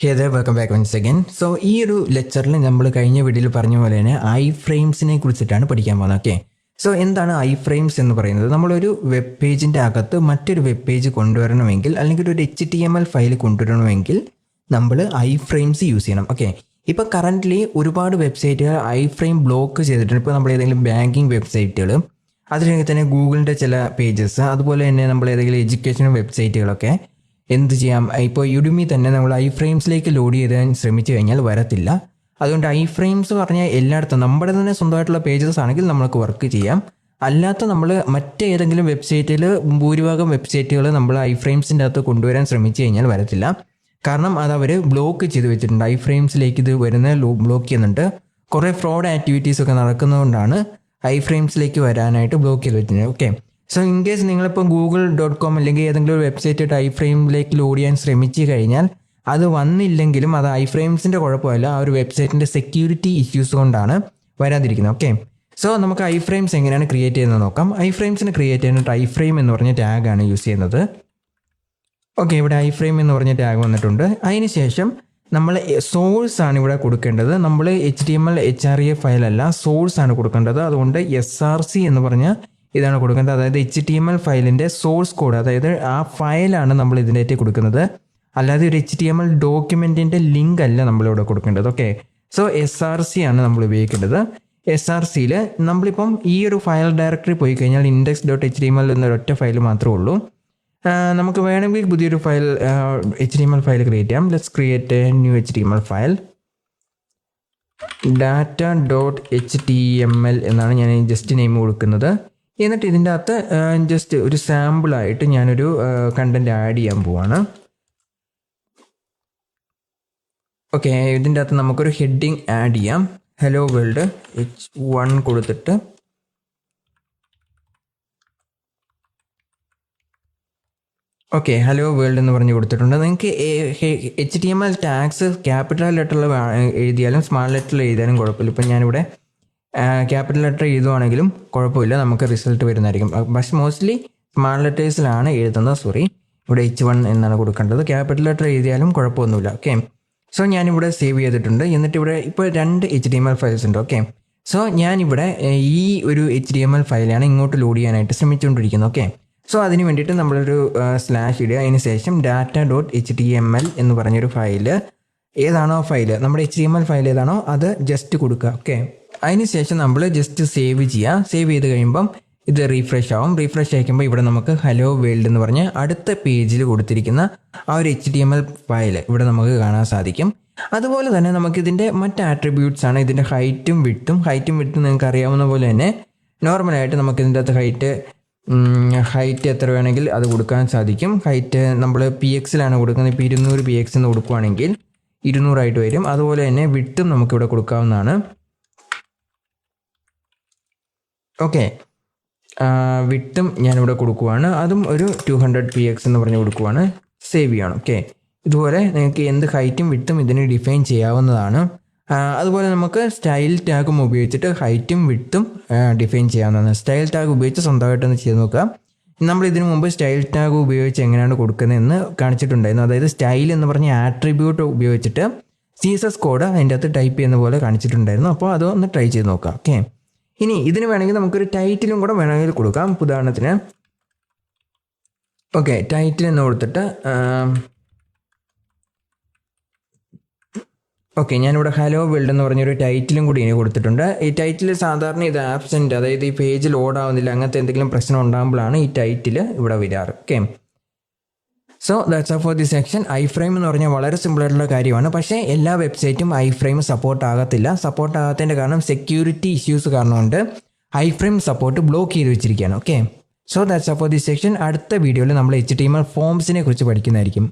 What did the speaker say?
Hey there, welcome back once again. So, ഈ ഒരു ലെക്ചറിൽ നമ്മൾ കഴിഞ്ഞ വീഡിയോയിൽ പറഞ്ഞ പോലെ തന്നെ ഐ ഫ്രെയിംസിനെ കുറിച്ചിട്ടാണ് പഠിക്കാൻ പോകുന്നത്. ഓക്കെ, സോ എന്താണ് ഐ ഫ്രെയിംസ് എന്ന് പറയുന്നത്? നമ്മളൊരു വെബ് പേജിൻ്റെ അകത്ത് മറ്റൊരു വെബ് പേജ് കൊണ്ടുവരണമെങ്കിൽ അല്ലെങ്കിൽ ഒരു HTML ഫയൽ കൊണ്ടുവരണമെങ്കിൽ നമ്മൾ ഐ ഫ്രെയിംസ് യൂസ് ചെയ്യണം. ഓക്കെ, ഇപ്പോൾ കറൻ്റ്ലി ഒരുപാട് വെബ്സൈറ്റുകൾ ഐ ഫ്രെയിം ബ്ലോക്ക് ചെയ്തിട്ടുണ്ട്. ഇപ്പോൾ നമ്മൾ ഏതെങ്കിലും ബാങ്കിങ് വെബ്സൈറ്റുകൾ, അതിലേക്ക് തന്നെ ഗൂഗിളിൻ്റെ ചില പേജസ്, അതുപോലെ തന്നെ നമ്മൾ ഏതെങ്കിലും എഡ്യൂക്കേഷൻ വെബ്സൈറ്റുകളൊക്കെ എന്ത് ചെയ്യാം, ഇപ്പോൾ യുഡുമി തന്നെ നമ്മൾ ഐ ഫ്രെയിംസിലേക്ക് ലോഡ് ചെയ്താൻ ശ്രമിച്ചു കഴിഞ്ഞാൽ വരത്തില്ല. അതുകൊണ്ട് ഐ ഫ്രെയിംസ് പറഞ്ഞാൽ എല്ലായിടത്തും നമ്മുടെ തന്നെ സ്വന്തമായിട്ടുള്ള പേജസ് ആണെങ്കിൽ നമ്മൾക്ക് വർക്ക് ചെയ്യാം. അല്ലാത്ത നമ്മൾ മറ്റേതെങ്കിലും വെബ്സൈറ്റിൽ ഭൂരിഭാഗം വെബ്സൈറ്റുകൾ നമ്മൾ ഐ ഫ്രെയിംസിൻ്റെ അകത്ത് കൊണ്ടുവരാൻ ശ്രമിച്ചു കഴിഞ്ഞാൽ വരത്തില്ല. കാരണം അത് അവർ ബ്ലോക്ക് ചെയ്ത് വെച്ചിട്ടുണ്ട്. ഐ ഫ്രെയിംസിലേക്ക് ഇത് വരുന്ന ബ്ലോക്ക് ചെയ്യുന്നുണ്ട്. കുറേ ഫ്രോഡ് ആക്ടിവിറ്റീസൊക്കെ നടക്കുന്നതുകൊണ്ടാണ് ഐ ഫ്രെയിംസിലേക്ക് വരാനായിട്ട് ബ്ലോക്ക് ചെയ്ത് വെച്ചിട്ടുണ്ട്. ഓക്കെ, സോ ഇൻ കേസ് നിങ്ങളിപ്പോൾ google.com അല്ലെങ്കിൽ ഏതെങ്കിലും ഒരു വെബ്സൈറ്റ് ഐ ഫ്രെയിമിലേക്ക് ലോഡ് ചെയ്യാൻ ശ്രമിച്ചു കഴിഞ്ഞാൽ അത് വന്നില്ലെങ്കിലും അത് ഐ ഫ്രെയിംസിൻ്റെ കുഴപ്പമല്ല, ആ ഒരു വെബ്സൈറ്റിൻ്റെ സെക്യൂരിറ്റി ഇഷ്യൂസ് കൊണ്ടാണ് വരാതിരിക്കുന്നത്. ഓക്കെ, സോ നമുക്ക് ഐ ഫ്രെയിംസ് എങ്ങനെയാണ് ക്രിയേറ്റ് ചെയ്യുന്നത് നോക്കാം. ഐ ഫ്രെയിംസിന് ക്രിയേറ്റ് ചെയ്യാനായിട്ട് ഐ ഫ്രെയിം എന്ന് പറഞ്ഞ ടാഗാണ് യൂസ് ചെയ്യുന്നത്. ഓക്കെ, ഇവിടെ ഐ ഫ്രെയിം എന്ന് പറഞ്ഞ ടാഗ് വന്നിട്ടുണ്ട്. അതിന് ശേഷം നമ്മൾ സോഴ്സ് ആണ് ഇവിടെ കൊടുക്കേണ്ടത്. നമ്മൾ HTML HREF ഫയലല്ല, സോഴ്സ് ആണ് കൊടുക്കേണ്ടത്. അതുകൊണ്ട് SRC എന്ന് പറഞ്ഞ ഇതാണ് കൊടുക്കേണ്ടത്. അതായത് HTML ഫയലിൻ്റെ സോഴ്സ് കോഡ്, അതായത് ആ ഫയലാണ് നമ്മൾ ഇതിനേറ്റ് കൊടുക്കുന്നത്. അല്ലാതെ ഒരു HTML ഡോക്യുമെൻറ്റിൻ്റെ ലിങ്ക് അല്ല നമ്മളിവിടെ കൊടുക്കേണ്ടത്. ഓക്കെ, സോ SRC ആണ് നമ്മൾ ഉപയോഗിക്കേണ്ടത്. SRCയിൽ നമ്മളിപ്പം ഈ ഒരു ഫയൽ ഡയറക്ടറി പോയി കഴിഞ്ഞാൽ index.html എന്നൊരൊറ്റ ഫയൽ മാത്രമേ ഉള്ളൂ. നമുക്ക് വേണമെങ്കിൽ പുതിയൊരു ഫയൽ HTML ഫയൽ ക്രിയേറ്റ് ചെയ്യാം. Let's create A new HTML file. data.html എന്നാണ് ഞാൻ ജസ്റ്റ് നെയിം കൊടുക്കുന്നത്. എന്നിട്ട് ഇതിൻ്റെ അകത്ത് ജസ്റ്റ് ഒരു സാമ്പിളായിട്ട് ഞാനൊരു കണ്ടൻറ് ആഡ് ചെയ്യാൻ പോവാണ്. ഓക്കെ, ഇതിൻ്റെ അകത്ത് നമുക്കൊരു ഹെഡിങ് ആഡ് ചെയ്യാം. ഹലോ വേൾഡ് H1 കൊടുത്തിട്ട് ഓക്കെ, ഹലോ വേൾഡ് എന്ന് പറഞ്ഞ് കൊടുത്തിട്ടുണ്ട്. നിങ്ങൾക്ക് HTML ടാഗ്സ് ക്യാപിറ്റൽ ലെറ്ററിൽ എഴുതിയാലും സ്മാൾ ലെറ്ററിൽ എഴുതിയാലും കുഴപ്പമില്ല. ഇപ്പം ഞാനിവിടെ ക്യാപിറ്റൽ ലെറ്റർ എഴുതുവാണെങ്കിലും കുഴപ്പമില്ല, നമുക്ക് റിസൾട്ട് വരുന്നതായിരിക്കും. പക്ഷേ മോസ്റ്റ്ലി സ്മാൾ ലെറ്റേഴ്സിലാണ് എഴുതുന്നത്. സോറി, ഇവിടെ H1 എന്നാണ് കൊടുക്കേണ്ടത്. ക്യാപിറ്റൽ ലെറ്റർ എഴുതിയാലും കുഴപ്പമൊന്നുമില്ല. ഓക്കെ, സോ ഞാനിവിടെ സേവ് ചെയ്തിട്ടുണ്ട്. എന്നിട്ട് ഇവിടെ ഇപ്പോൾ 2 HTML ഫയൽസ് ഉണ്ട്. ഓക്കെ, സോ ഞാനിവിടെ ഈ ഒരു HTML ഫയലാണ് ഇങ്ങോട്ട് ലോഡ് ചെയ്യാനായിട്ട് ശ്രമിച്ചുകൊണ്ടിരിക്കുന്നത്. ഓക്കെ, സോ അതിന് വേണ്ടിയിട്ട് നമ്മളൊരു സ്ലാഷ് ഇടുക. അതിന് ശേഷം data.html എന്ന് പറഞ്ഞൊരു ഫയല്, ഏതാണോ ഫയല്, നമ്മുടെ HTML ഫയൽ ഏതാണോ അത് ജസ്റ്റ് കൊടുക്കുക. ഓക്കെ, അതിന് ശേഷം നമ്മൾ ജസ്റ്റ് സേവ് ചെയ്യുക. സേവ് ചെയ്ത് കഴിയുമ്പം ഇത് റീഫ്രഷ് ആവും. റീഫ്രഷ് ആയിക്കുമ്പോൾ ഇവിടെ നമുക്ക് ഹലോ വേൾഡ് എന്ന് പറഞ്ഞ് അടുത്ത പേജിൽ കൊടുത്തിരിക്കുന്ന ആ ഒരു HTML ഫയൽ ഇവിടെ നമുക്ക് കാണാൻ സാധിക്കും. അതുപോലെ തന്നെ നമുക്കിതിൻ്റെ മറ്റ് ആട്രിബ്യൂട്ട്സ് ആണ് ഇതിൻ്റെ ഹൈറ്റും വിഡ്ത്തും. നിങ്ങൾക്ക് അറിയാവുന്ന പോലെ തന്നെ നോർമലായിട്ട് നമുക്കിതിൻ്റെ അകത്ത് ഹൈറ്റ് എത്ര വേണമെങ്കിൽ അത് കൊടുക്കാൻ സാധിക്കും. ഹൈറ്റ് നമ്മൾ PXലാണ് കൊടുക്കുന്നത്. ഇപ്പോൾ 200 PX എന്ന് കൊടുക്കുകയാണെങ്കിൽ 200 വരും. അതുപോലെ തന്നെ വിഡ്ത്തും നമുക്കിവിടെ കൊടുക്കാവുന്നതാണ്. ഓക്കെ, വിഡ്ത്തും ഞാനിവിടെ കൊടുക്കുവാണ്. അതും ഒരു 200 PX എന്ന് പറഞ്ഞ് കൊടുക്കുവാണ്. സേവ് ചെയ്യണം. ഓക്കെ, ഇതുപോലെ നിങ്ങൾക്ക് എന്ത് ഹൈറ്റും വിഡ്ത്തും ഇതിന് ഡിഫൈൻ ചെയ്യാവുന്നതാണ്. അതുപോലെ നമുക്ക് സ്റ്റൈൽ ടാഗും ഉപയോഗിച്ചിട്ട് ഹൈറ്റും വിഡ്ത്തും ഡിഫൈൻ ചെയ്യാവുന്നതാണ്. സ്റ്റൈൽ ടാഗ് ഉപയോഗിച്ച് സ്വന്തമായിട്ടൊന്ന് ചെയ്ത് നോക്കുക. നമ്മൾ ഇതിനു മുമ്പ് സ്റ്റൈൽ ടാഗ് ഉപയോഗിച്ച് എങ്ങനെയാണ് കൊടുക്കുന്നതെന്ന് കാണിച്ചിട്ടുണ്ടായിരുന്നു. അതായത് സ്റ്റൈൽ എന്ന് പറഞ്ഞ ആട്രിബ്യൂട്ട് ഉപയോഗിച്ചിട്ട് CSS കോഡ് അതിൻ്റെ അകത്ത് ടൈപ്പ് ചെയ്യുന്ന പോലെ കാണിച്ചിട്ടുണ്ടായിരുന്നു. അപ്പോൾ അതൊന്ന് ട്രൈ ചെയ്ത് നോക്കാം. ഓക്കെ, ഇനി ഇതിന് വേണമെങ്കിൽ നമുക്കൊരു ടൈറ്റിലും കൂടെ വേണമെങ്കിൽ കൊടുക്കാം. ഉദാഹരണത്തിന് ഓക്കെ, ടൈറ്റിൽ എന്ന് കൊടുത്തിട്ട് ഓക്കെ, ഞാനിവിടെ ഹലോ വേൾഡ് എന്ന് പറഞ്ഞൊരു ടൈറ്റിലും കൂടി ഇനി കൊടുത്തിട്ടുണ്ട്. ഈ ടൈറ്റിൽ സാധാരണ ഇത് ആബ്സെൻറ്റ്, അതായത് ഈ പേജ് ലോഡ് ആവുന്നില്ല, അങ്ങനത്തെ എന്തെങ്കിലും പ്രശ്നം ഉണ്ടാകുമ്പോഴാണ് ഈ ടൈറ്റിൽ ഇവിടെ വരാറ്. Okay, so that's all for the section. I frame എന്ന് പറഞ്ഞാൽ വളരെ സിമ്പിളായിട്ടുള്ള കാര്യമാണ്. പക്ഷേ എല്ലാ വെബ്സൈറ്റും ഐ ഫ്രെയിം സപ്പോർട്ട് ആകത്തില്ല. സപ്പോർട്ട് ആകാത്തതിൻ്റെ കാരണം സെക്യൂരിറ്റി ഇഷ്യൂസ് കാരണമുണ്ട് ഐ ഫ്രെയിം സപ്പോർട്ട് ബ്ലോക്ക് ചെയ്ത് വെച്ചിരിക്കുകയാണ്. Okay, so that's all for the section. അടുത്ത വീഡിയോയിൽ നമ്മൾ HTML ഫോംസിനെ കുറിച്ച് പഠിക്കുന്നതായിരിക്കും.